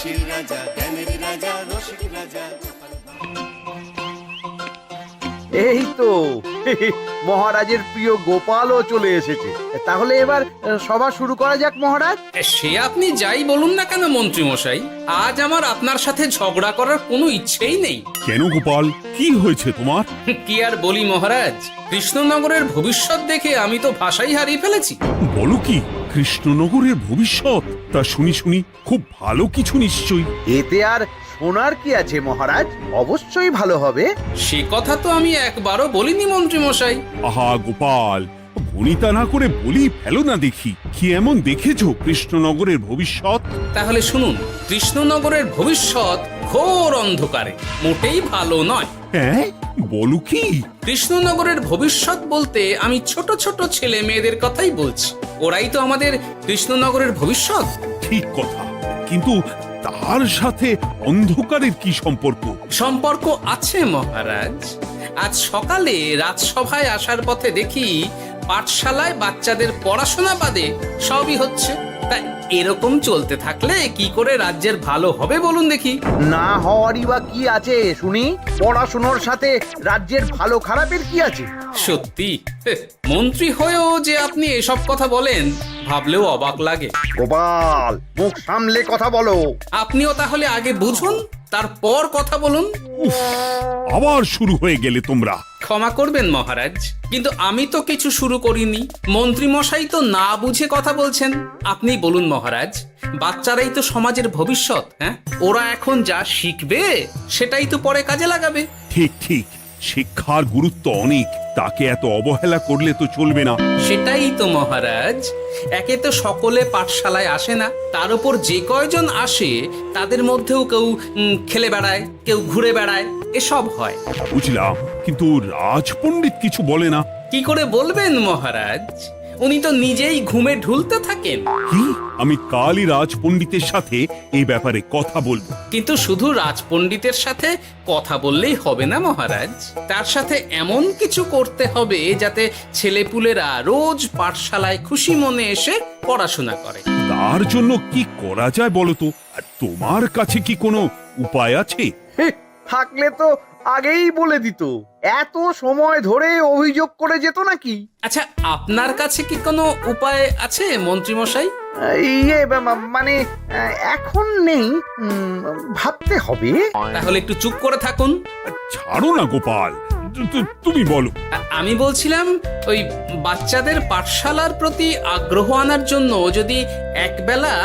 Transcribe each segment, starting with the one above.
হাসির রাজা, জ্ঞানের রাজা, রসিক রাজা। এই তো মহারাজের প্রিয় গোপালও চলে এসেছে। তাহলে এবার সভা শুরু করা যাক মহারাজ। সে আপনি যাই বলুন না কেন মন্ত্রী মশাই, আজ আমার আপনার সাথে ঝগড়া করার কোনো ইচ্ছেই নেই। কেন গোপাল, কি হয়েছে তোমার? কি আর বলি মহারাজ, কৃষ্ণনগরের ভবিষ্যৎ দেখে আমি তো ভাষাই হারিয়ে ফেলেছি। বলো কি, কৃষ্ণনগরের ভবিষ্যৎ? তা শুনি শুনি, খুব ভালো কিছু নিশ্চয়ই। এতে আর শোনার কি আছে মহারাজ, অবশ্যই ভালো হবে। সে কথা তো আমি একবারও বলিনি মন্ত্রী মশাই। আহা গোপাল, ভনিতা না করে বলি ফেলো না দেখি, কি এমন দেখেছো কৃষ্ণনগরের ভবিষ্যৎ? তাহলে শুনুন, কৃষ্ণনগরের ভবিষ্যৎ ঘোর অন্ধকারে, মোটেই ভালো নয়। হ্যাঁ, বলো কি? কৃষ্ণনগরের ভবিষ্যৎ বলতে আমি ছোট ছোট ছেলে মেয়েদের কথাই বলছি। ওরাই তো আমাদের কৃষ্ণনগরের ভবিষ্যৎ। ঠিক কথা, কিন্তু তার সাথে অন্ধকারের কি সম্পর্ক? সম্পর্ক আছে মহারাজ। আজ সকালে রাজসভায় আসার পথে দেখি পাঠশালায় বাচ্চাদের পড়াশোনা বাদে সবই হচ্ছে। তা এরকম চলতে থাকলে কি করে রাজ্যের ভালো হবে বলুন দেখি? না হওয়ারই বা কি আছে শুনি? পড়াশোনার সাথে রাজ্যের ভালো খারাপের কি আছে? সত্যি মন্ত্রী হয়েও যে আপনি এসব কথা বলেন, ভাবলেও অবাক লাগে। গোপাল, মুখ সামলে কথা বলো। আপনিও তাহলে আগে বুঝুন, তারপর কথা বলুন। উফ, আবার শুরু হয়ে গেলে তোমরা। ক্ষমা করবেন মহারাজ, কিন্তু আমি তো কিছু শুরু করিনি। মন্ত্রী মশাই তো না বুঝে কথা বলছেন। আপনি বলুন মহারাজ, বাচ্চারাই তো সমাজের ভবিষ্যৎ। হ্যাঁ, ওরা এখন যা শিখবে সেটাই তো পরে কাজে লাগাবে। ঠিক ঠিক, শিক্ষার গুরুত্ব অনেক, তাকে এত অবহেলা করলে তো চলবে না। সেটাই তো মহারাজ, একে তো সকলে পাঠশালায় আসে না, তার উপর যে কয়জন আসে তাদের মধ্যেও কেউ খেলে বেড়ায়, কেউ ঘুরে বেড়ায়, এসব হয়। বুঝলাম, কিন্তু রাজপণ্ডিত কিছু বলে না। কি করে বলবেন মহারাজ, উনি তো নিজেই ঘুমে ঢুলতে থাকেন। কি? আমি কালই রাজপণ্ডিতের সাথে এই ব্যাপারে কথা বলবো। কিন্তু শুধু রাজপণ্ডিতের সাথে কথা বললেই হবে না মহারাজ, তার সাথে এমন কিছু করতে হবে যাতে ছেলেপুলেরা রোজ পাঠশালায় খুশি মনে এসে পড়াশোনা করে। তার জন্য কি করা যায় বলো তো? আর তোমার কাছে কি কোনো উপায় আছে? থাকলে তো আগেই বলে দিত, এত সময় ধরে অভিযোগ করে যেত নাকি? আচ্ছা, আপনার কাছে কি কোনো উপায় আছে মন্ত্রী মশাই? মানে এখন নেই, ভাবতে হবে। তাহলে একটু চুপ করে থাকুন। ছাড়ো না গোপাল, তুমি বলো। আমি বলছিলাম, ওই বাচ্চাদের পাঠশালার প্রতি আগ্রহ আনার জন্য যদি একবেলা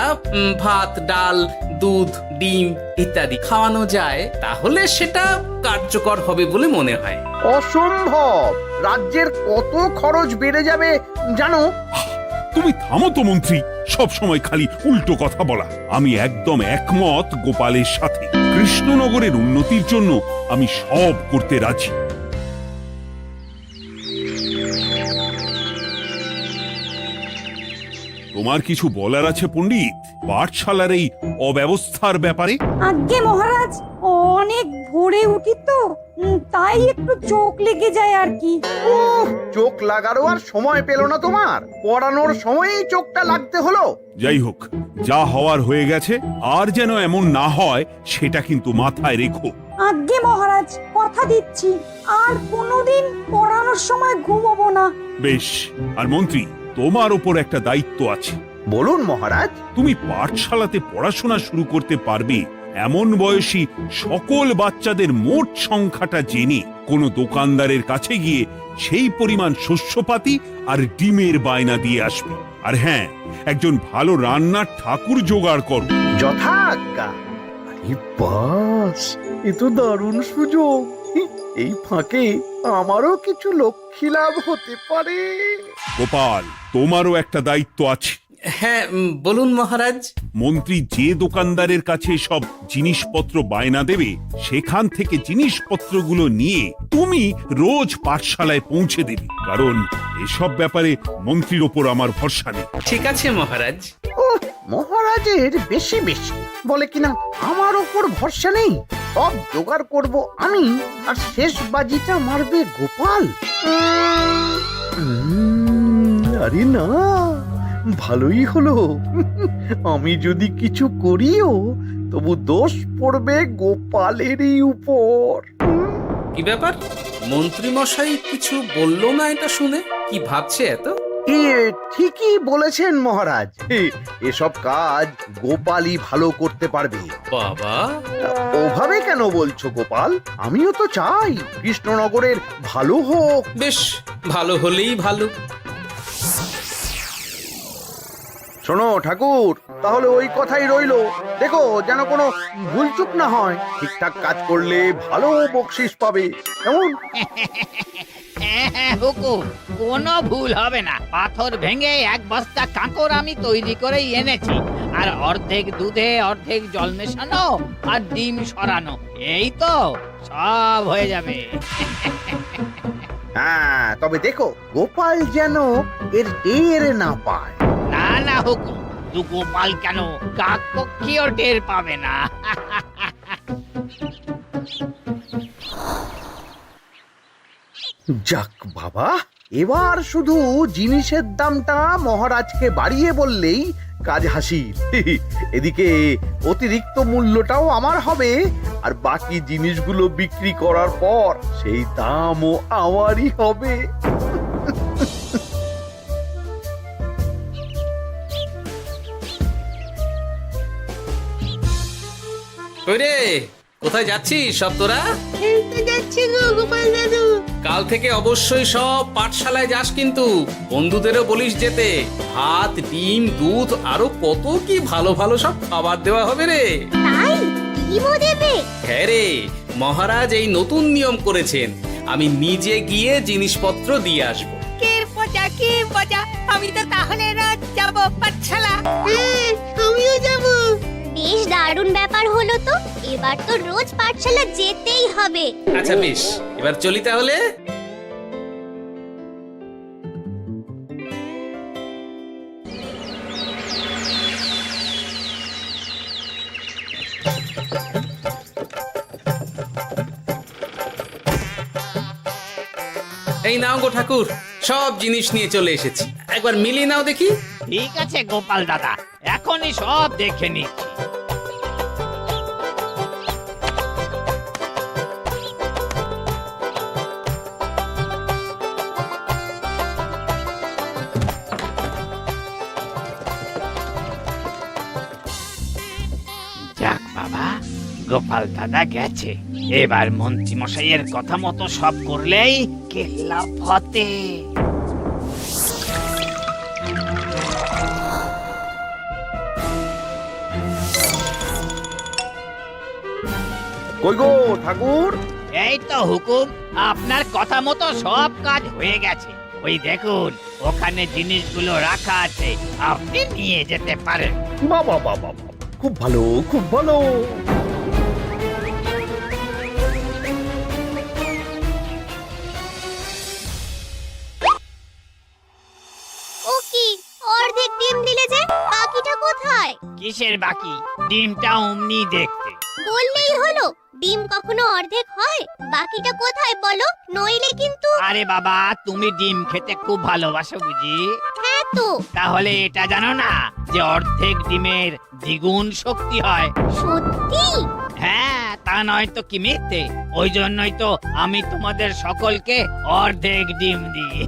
ভাত, ডাল, দুধ, ডিম ইত্যাদি খাওয়ানো যায়, তাহলে সেটা কার্যকর হবে বলে মনে হয়। অসম্ভব, রাজ্যের কত খরচ বেড়ে যাবে জানো? তুমি থামো তো মন্ত্রী, সব সময় খালি উল্টো কথা বলা। আমি একদম একমত গোপালের সাথে। কৃষ্ণনগরের উন্নতির জন্য আমি সব করতে রাজি। তোমার কিছু বলার আছে পণ্ডিত, পাঠশালার এই অব্যবস্থার ব্যাপারে? আজ্ঞে মহারাজ, অনেক ভোরে উঠি তো, তাই একটু চোখ লেগে যায় আর কি। উফ, চোখ লাগারও আর সময় পেল না তোমার? পড়ানোর সময়ই চোখটা লাগতে হলো। যাই হোক, যা হওয়ার হয়ে গেছে, আর যেন এমন না হয় সেটা কিন্তু মাথায় রেখো। আজ্ঞে মহারাজ, কথা দিচ্ছি আর কোনোদিন পড়ানোর সময় ঘুমোবো না। বেশ, আর মন্ত্রী, তোমার ওপর একটা দায়িত্ব আছে। বলুন মহারাজ। তুমি পাঠশালাতে পড়াশোনা শুরু করতে পারবে এমন বয়সী সকল বাচ্চাদের মোট সংখ্যাটা জেনে কোনো দোকানদারের কাছে গিয়ে সেই পরিমাণ শস্যপাতি আর ডিমের বায়না দিয়ে আসবে। আর হ্যাঁ, একজন ভালো রান্নার ঠাকুর জোগাড় করো। যথাজ্ঞা। আরে বাস, এ তো দারুণ সুযোগ। এই ফাঁকে আমারও কিছু লক্ষ্মী লাভ হতে পারে। গোপাল, তোমারও একটা দায়িত্ব আছে। হ্যাঁ, বলুন মহারাজ। মন্ত্রী যে দোকানদারের কাছে সব জিনিসপত্র বায়না দেবে, সেখান থেকে জিনিসপত্রগুলো নিয়ে তুমি রোজ পাঠশালায় পৌঁছে দেবে, কারণ এসব ব্যাপারে মন্ত্রীর ওপর আমার ভরসা নেই। ঠিক আছে মহারাজ। মহারাজের বেশি বেশি বলে কিনা আমার ওপর ভরসা নেই। সব জোগাড় করব আমি, আর শেষ বাজিটা মারবে গোপাল। আরে না, ভালোই হলো। আমি যদি কিছু করিও তবু দোষ পড়বে গোপালেরই উপর। কি ব্যাপার, মন্ত্রী মশাই কিছু বললো না এটা শুনে? কি ভাবছে এত? ঠিকই বলেছেন মহারাজ, এসব কাজ গোপালই ভালো করতে পারবে। বাবা, ওভাবে কেন বলছো গোপাল? আমিও তো চাই কৃষ্ণনগরের ভালো হোক। বেশ, ভালো হলেই ভালো। শোনো ঠাকুর, তাহলে ওই কথাই রইলো। দেখো যেন কোনো ভুলচুক না হয়। ঠিকঠাক কাজ করলে ভালো বকশিস পাবে, কেমন? হ্যাঁ হুকুম, কোনো ভুল হবে না। পাথর ভেঙে এক বস্তা কাঁকর আমি তৈরি করেই এনেছি, আর অর্ধেক দুধে অর্ধেক জল মেশানো আর ডিম সরানো, এই তো সব হয়ে যাবে। হ্যাঁ, তবে দেখো গোপাল যেন এর টের না পায়। না না হুকুম, তু গোপাল কেন, কাকপক্ষীও টের পাবে না। যাক বাবা, এবার শুধু জিনিসের দামটা মহারাজকে বাড়িয়ে বললেই কাজ হাসিল। এদিকে অতিরিক্ত মূল্যটাও আমার হবে, আর বাকি জিনিসগুলো বিক্রি করার পর সেই দামও আমারই হবে। ওরে, কোথায় যাচ্ছিস সব তোরা? কাল থেকে অবশ্যই সব পাঠশালায় যাস, কিন্তু বন্ধুদেরও বলিস যেতে। ভাত, ডিম, দুধ আরো কত কি ভালো ভালো সব খাবার দেওয়া হবে রে। তাই ডিমও দেবে? হ্যাঁ রে, মহারাজ এই নতুন নিয়ম করেছেন। আমি নিজে গিয়ে জিনিসপত্র দিয়ে আসবো। কে মজা, আমি তো তাহলে রাত যাব পাঠশালা। আমিও যাব। বেশ দারুণ ব্যাপার হলো তো, এবার তো রোজ পাঠশালা যেতেই হবে। আচ্ছা বেশ, এবার চলি তাহলে। এই নাও গো ঠাকুর, সব জিনিস নিয়ে চলে এসেছি। একবার মিলিয়ে নাও দেখি। ঠিক আছে গোপাল দাদা, এখনই সব দেখে নিচ্ছি। যাক বাবা, গোপাল দাদা গেছে। এবার মন্ত্রী মশাইয়ের কথা মতো সব করলেই কেল্লা ফতে। কই গো ঠাকুর? এই তো হুকুম, আপনার কথা মতো সব কাজ হয়ে গেছে। ওই দেখুন, ওখানে জিনিসগুলো রাখা আছে, আপনি নিয়ে যেতে পারেন। বাবা বাবা, খুব ভালো, খুব ভালো। ও কি, অর্ধেক ডিম দিলে যে, বাকিটা কোথায়? কিসের বাকি? ডিমটা অমনি দেখতে। বললেই হলো, ডিম কখনো অর্ধেক হয়? বাকিটা কোথায় বলো, নইলে কিন্তু। আরে বাবা, তুমি ডিম খেতে খুব ভালোবাসো বুঝি? হ্যাঁ তো। তাহলে এটা জানো না যে অর্ধেক ডিমের দ্বিগুণ শক্তি হয়? সত্যি? হ্যাঁ, তা নয় তো কি মিথ্যে? ওই জন্যই তো আমি তোমাদের সকলকে অর্ধেক ডিম দিই।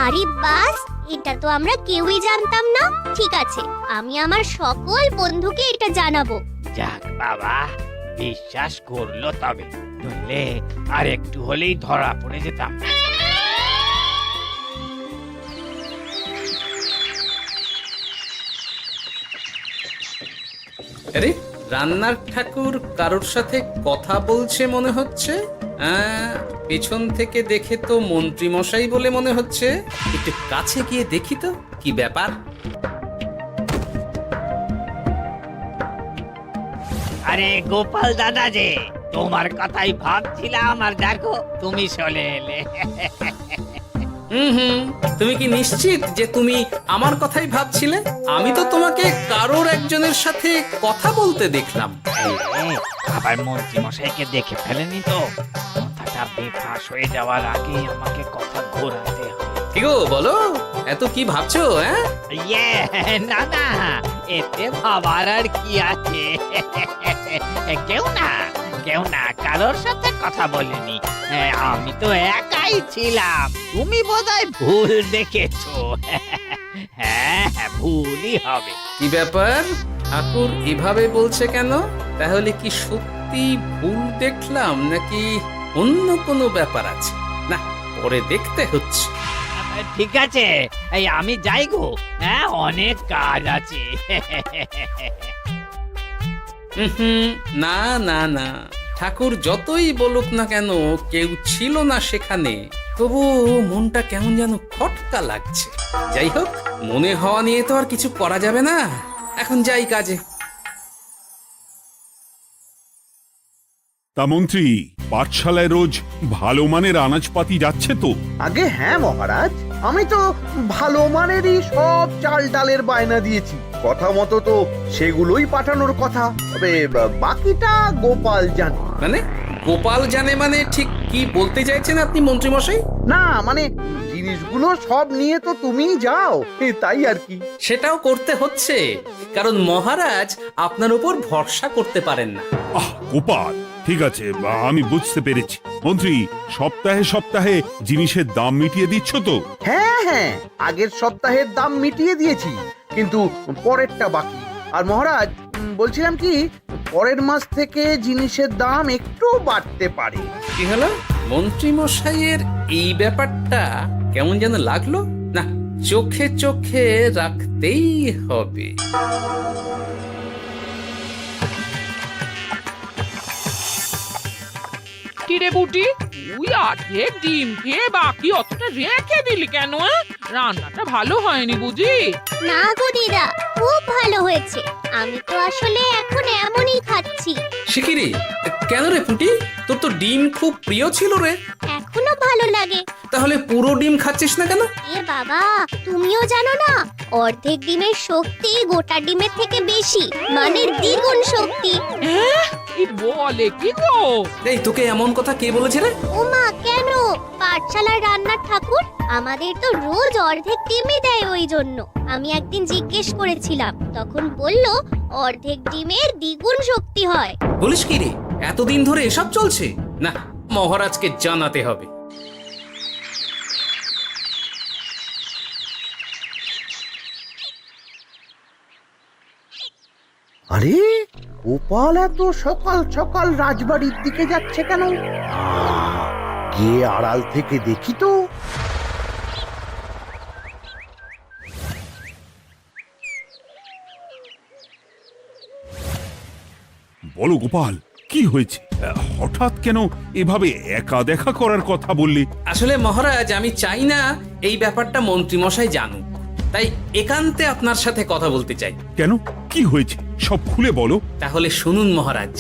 আরে বাস, এটা তো আমরা কেউই জানতাম না। ঠিক আছে, আমি আমার সকল বন্ধুকে এটা জানাবো। যাক বাবা, বিশ্বাস করলো তবে, নইলে আর একটু হলেই ধরা পড়ে যেতাম। আরে, রান্নার ঠাকুর কারোর সাথে কথা বলছে মনে হচ্ছে। পেছন থেকে দেখে তো মন্ত্রী মশাই বলে মনে হচ্ছে। একটু কাছে গিয়ে দেখি তো কি ব্যাপার। আরে গোপাল দাদা যে, তোমার কথাই ভাবছিলাম, আর দেখো তুমি চলে এলে। হুম, তুমি কি নিশ্চিত যে তুমি আমার কথাই ভাবছিলে? আমি তো তোমাকে কারোর একজনের সাথে কথা বলতে দেখলাম। আবার মন্ত্রী মশাইকে দেখে ফেলেনি তো? কথাটা বেফাঁস হয়ে যাওয়ার আগেই আমাকে কথা ঘোরাতে হবে। কি গো বলো? এত কি ভাবছো? হ্যাঁ, ইয়ে না না, এতে ভাবার আর কি আছে? কেউ না কারোর সাথে কথা বলিনি। আমি তো একাই ছিলাম। তুমি বোধহয় ভুল দেখেছো। হ্যাঁ, ভুলই হবে। কি ব্যাপার? ঠাকুর এভাবে বলছে কেন? তাহলে কি সত্যি ভুল দেখলাম নাকি অন্য কোনো ব্যাপার আছে? না, পরে দেখতে হচ্ছে। ঠিক আছে, এই আমি যাই গো। হ্যাঁ, অনেক কাজ আছে। হুম, না না না, ঠাকুর যতই বলুক না কেন কেউ ছিল না সেখানে, তবু মনটা কেমন যেন খটকা লাগছে। যাই হোক, মনে হওয়া নিয়ে তো আর কিছু করা যাবে না। এখন যাই কাজে। তা মন্ত্রী, পাঠশালায় রোজ ভালো মানের আনাজপাতি যাচ্ছে তো? আগে হ্যাঁ মহারাজ, আমি তো ভালো মানেরই সব চাল ডালের বায়না দিয়েছি। কথা মতো তো সেগুলোই পাঠানোর কথা। তবে বাকিটা গোপাল জানে। মানে গোপাল জানে মানে ঠিক কি বলতে চাইছেন আপনি মন্ত্রী মশাই? না মানে জিনিসগুলো সব নিয়ে তো তুমিই যাও, তাই আর কি। সেটাও করতে হচ্ছে, কারণ মহারাজ আপনার উপর ভরসা করতে পারেন না। গোপাল, ঠিক আছে, আমি বুঝতে পেরেছি। মন্ত্রী, সপ্তাহে সপ্তাহে জিনিসের দাম মিটিয়ে দিচ্ছ তো? হ্যাঁ হ্যাঁ, আগের সপ্তাহের দাম মিটিয়ে দিয়েছি, কিন্তু পরেরটা বাকি। আর মহারাজ বলছিলাম কি, পরের মাস থেকে জিনিসের দাম একটু বাড়তে পারে। কি হলো? মন্ত্রী মশাইয়ের এই ব্যাপারটা কেমন যেন লাগলো না, চোখে চোখে রাখতেই হবে। কিরে বুটি, তুই অর্ধেক ডিম খেয়ে বাকি অতটা রেখে দিলি কেন? রান্নাটা ভালো হয়নি বুঝি? না গো দিদা, খুব ভালো হয়েছে। আমি তো আসলে এখন এমনই খাচ্ছি। শিকিরি, কেন রে পুটি? তোর তো ডিম খুব প্রিয় ছিল রে। এখনো ভালো লাগে। তাহলে পুরো ডিম খাচ্ছিস না কেন? এ বাবা, তুমিও জানো না, অর্ধেক ডিমের শক্তি গোটা ডিমের থেকে বেশি, মানে দ্বিগুণ শক্তি। কি বলে কি গো? এই, তোকে এমন কথা কে বলেছে রে? ওমা, কেন? পাঠশালার রান্নার ঠাকুর আমাদের তো রোজ অর্ধেক ডিমই দেয়, ওই জন্য আমি একদিন জিজ্ঞেস করেছিলাম, তখন বলল অর্ধেক ডিমের দ্বিগুণ শক্তি হয়। বলিস কি রে? এতদিন ধরে এসব চলছে? না, মহারাজকে জানাতে হবে। আরে গোপাল এত সকাল সকাল রাজবাড়ির দিকে যাচ্ছে কেন? গিয়ে আড়াল থেকে দেখি তো। বলো গোপাল, কি হয়েছে? হঠাৎ কেন এভাবে একা দেখা করার কথা বললি? আসলে মহারাজ, আমি চাই না এই ব্যাপারটা মন্ত্রী মশাই জানুক, তাই একান্তে আপনার সাথে কথা বলতে চাই। কেন, কি হয়েছে? সব খুলে বলো। তাহলে শুনুন মহারাজ।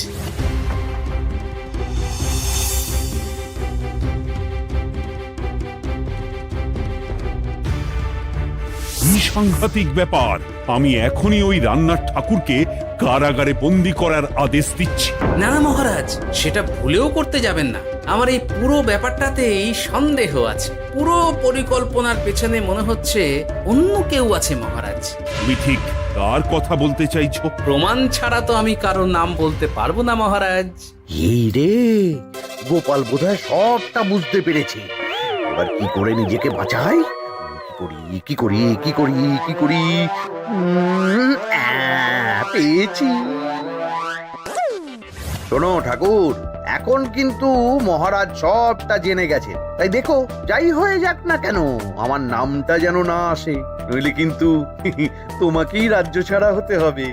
কি সাংঘাতিক ব্যাপার! আমি এখনই ওই রান্নার ঠাকুরকে কারাগারে বন্দি করার আদেশ দিচ্ছি। না মহারাজ, সেটা ভুলেও করতে যাবেন না। আমার এই পুরো ব্যাপারটাতেই সন্দেহ আছে। পুরো পরিকল্পনার পেছনে মনে হচ্ছে অন্য কেউ আছে মহারাজ। তুমি ঠিক কার কথা বলতে চাইছো? প্রমাণ ছাড়া তো আমি কারো নাম বলতে পারবো না মহারাজ। এই রে, গোপাল বোধহয় সবটা বুঝতে পেরেছে। এবার কি করে নিজেকে বাঁচাই? কি করি? পেয়েছি। শোনো ঠাকুর, এখন কিন্তু মহারাজ সবটা জেনে গেছে, তাই দেখো যাই হয়ে যাক না কেন আমার নামটা যেন না আসে, নইলে কিন্তু তোমাকেই রাজ্য ছাড়া হতে হবে।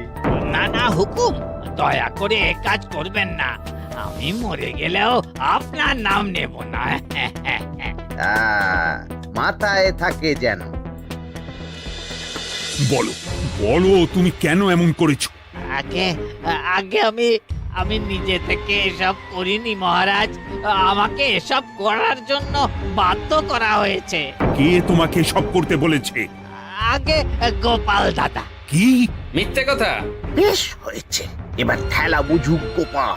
না না হুকুম, দয়া করে এ কাজ করবেন না। আমি মরে গেলেও আপনার নাম নেব না। মাথায় থাকে যেন। বলো বলো, তুমি কেন এমন করেছো? আগে আগে আমি নিজে থেকে এসব করিনি মহারাজ। আমাকে এসব করার জন্য বাধ্য করা হয়েছে। কে তোমাকে সব করতে বলেছে? আগে গোপাল দাদা। কি মিথ্যে কথা। বেশ হয়েছে, এবার ঠেলা বুঝুক গোপাল।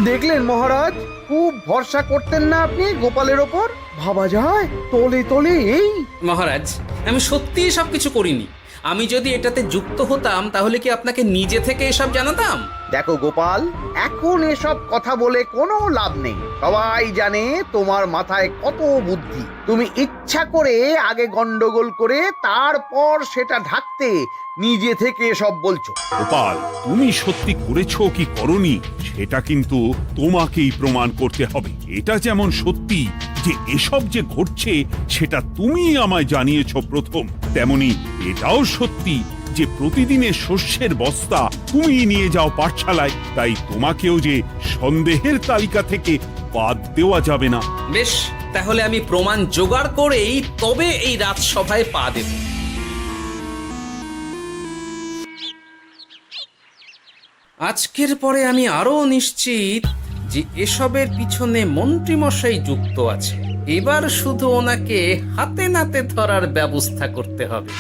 দেখলেন মহারাজ, খুব ভরসা করতেন না আপনি গোপালের ওপর? ভাবা যায় তলে তলে এই। মহারাজ, আমি সত্যিই সবকিছু করিনি। আমি যদি এটাতে যুক্ত হতাম তাহলে কি আপনাকে নিজে থেকে এসব জানাতাম? দেখো গোপাল, এখন এসব কথা বলে কোনো লাভ নেই। সবাই জানে তোমার মাথায় কত বুদ্ধি। তুমি ইচ্ছা করে আগে গন্ডগোল করে তারপর সেটা ঢাকতে নিজে থেকে সব বলছো। গোপাল, তুমি সত্যি করেছো কি করনি সেটা কিন্তু তোমাকেই প্রমাণ করতে হবে। এটা যেমন সত্যি যে এসব যে ঘটছে সেটা তুমি আমায় জানিয়েছো প্রথম, তেমনি এটাও সত্যি যে প্রতিদিনের শস্যের বস্তা তুমি নিয়ে যাও পাঠশালায়। তাই তোমাকেও যে সন্দেহের তালিকা থেকে বাদ দেওয়া যাবে না। বেশ, তাহলে আমি প্রমাণ জোগাড় করেই তবে এই রাজসভায় পা দেব। আজকের পরে আমি আরো নিশ্চিত যে এসবের পিছনে মন্ত্রীমশাই যুক্ত আছে। এবার শুধু ওনাকে হাতে নাতে ধরার ব্যবস্থা করতে হবে।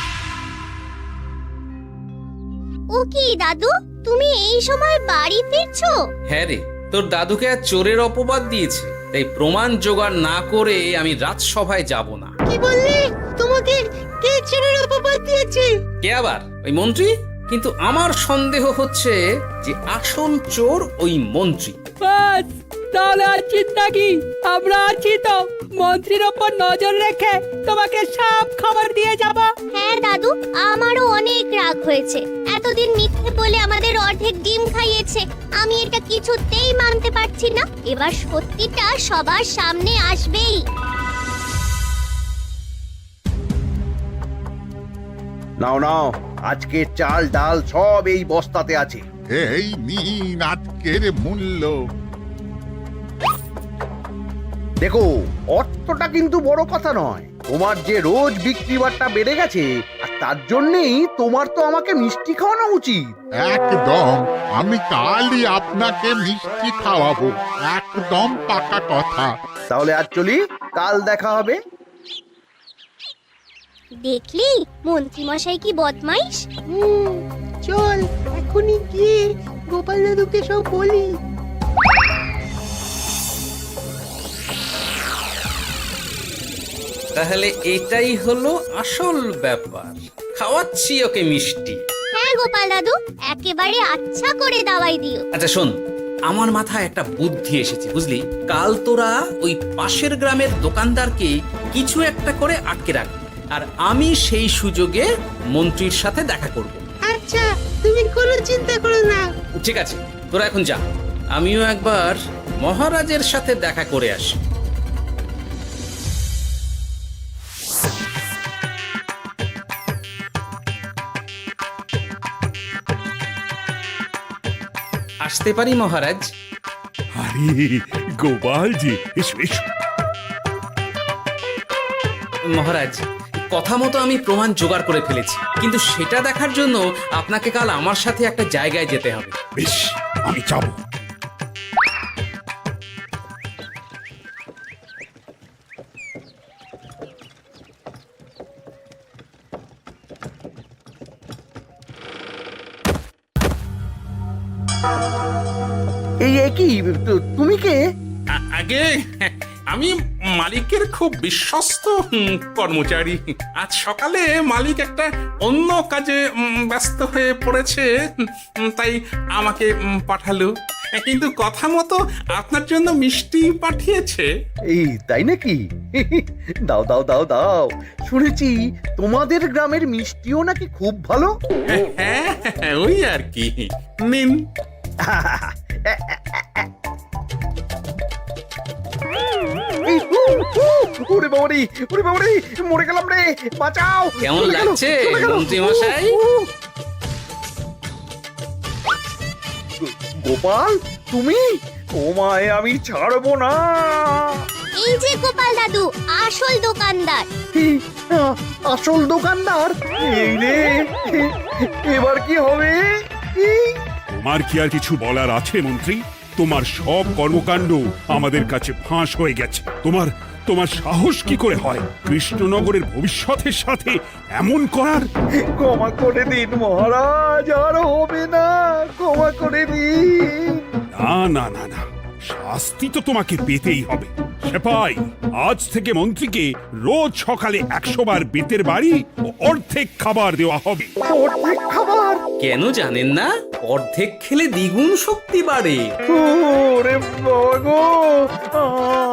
ও কি দাদু, তুমি এই সময় বাড়ি ফিরছো? হ্যাঁ রে, তোর দাদুকে আর চোরের অপবাদ দিয়েছে, তাই প্রমাণ জোগাড় না করে আমি রাজসভায় যাব না। কি বললি? তোমাকে কে চোরের অপবাদ দিয়েছে? কে আবার? ওই মন্ত্রী। কিন্তু আমার সন্দেহ হচ্ছে যে আসল চোর ওই মন্ত্রী। বাস, তাহলে আর চিন্তা কি? আমরা আছি তো, মন্ত্রীর ওপর নজর রেখে তোমাকে সব খবর দিয়ে যাব। হ্যাঁ দাদু, আমারও অনেক রাগ হয়েছে। এতদিন মিথ্যে বলে আমাদের অর্ধেক ডিম খাইয়েছে। আমি এটা কিছুতেই মানতে পারছি না। এবার সত্যিটা সবার সামনে আসবেই। নাও নাও, আজকে চাল ডাল সব এই বস্তাতে আছে। এই নিন আজকের মূল্য। দেখো, অর্থটা কিন্তু বড় কথা নয়। তোমার যে রোজ বিক্রি বাট্টা বেড়ে গেছে, আর তার জন্যই তোমার তো আমাকে মিষ্টি খাওয়ানো উচিত। একদম, আমি কালই আপনাকে মিষ্টি খাওয়াবো, একদম পাকা কথা। তাহলে আজ চলি, কাল দেখা হবে। দেখলি মন্ত্রী মশাই কি বদমাইশ। চল এখনই গিয়ে গোপাল দাদুকে সব বলি। তাহলে এটাই হলো আসল ব্যাপার। খাওয়াচ্ছি ওকে মিষ্টি। হ্যাঁ গোপাল দাদু, একেবারে আচ্ছা করে দাওয়াই দিও। আচ্ছা শোন, আমার মাথায় একটা বুদ্ধি এসেছে বুঝলি। কাল তোরা ওই পাশের গ্রামের দোকানদারকে কিছু একটা করে আটকে রাখবি, আর আমি সেই সুযোগে মন্ত্রীর সাথে দেখা করব। আচ্ছা, তুমি কোনো চিন্তা করো না। ঠিক আছে, তোরা এখন যা, আমিও একবার মহারাজের সাথে দেখা করে আসি। আসতে পারি মহারাজ? আরে গোপাল জি, এসো এসো। মহারাজ, কথা মতো আমি প্রমাণ জোগাড় করে ফেলেছি, কিন্তু সেটা দেখার জন্য আপনাকে কাল আমার সাথে একটা জায়গায় যেতে হবে। বেশ, আমি যাবো। এই কি, তুমি কে? আগে আমি মালিকের খুব বিশ্বস্ত কর্মচারী। আজ সকালে মালিক একটা অন্য কাজে ব্যস্ত হয়ে পড়েছে, তাই আমাকে পাঠালো। কিন্তু কথা মতো আপনার জন্য মিষ্টি পাঠিয়েছে। এই তাই নাকি? দাও দাও দাও দাও, শুনেছি তোমাদের গ্রামের মিষ্টিও নাকি খুব ভালো। হ্যাঁ, ওই আর কি। নিন। এই, ওরে বাবারে, ওরে বাবারে, মরে গেলাম রে, বাঁচাও। কেমন চলে গেল, লাগছে চলে গেল। মন্ত্রী মশাই? গোপাল, তুমি? তোমায় আমি ছাড়বো না। এই যে গোপাল দাদু, আসল দোকানদার। এই, আসল দোকানদার? এই রে, এবার কি হবে? এই, তোমার কি আর কিছু বলার আছে মন্ত্রী? তোমার সব কর্মকাণ্ড আমাদের কাছে ফাঁস হয়ে গেছে। তোমার সাহস কি করে হয় কৃষ্ণনগরের ভবিষ্যতের সাথে এমন করার? ক্ষমা করে দিন মহারাজ, আর হবে না, ক্ষমা করে দিন। শাস্তি। না না না না, শাস্তি তো তোমাকে পেতেই হবে। সেপাই, আজ থেকে মন্ত্রীকে রোজ সকালে 100 বার বেতের বাড়ি ও অর্ধেক খাবার দেওয়া হবে। অর্ধেক খাবার? কেন জানেন না? অর্ধেক খেলে দ্বিগুণ শক্তি বাড়ে। ওরে বাবা গো,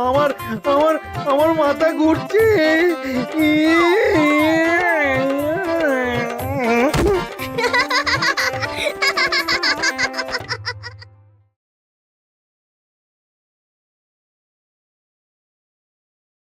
আমার আমার আমার মাথা ঘুরছে।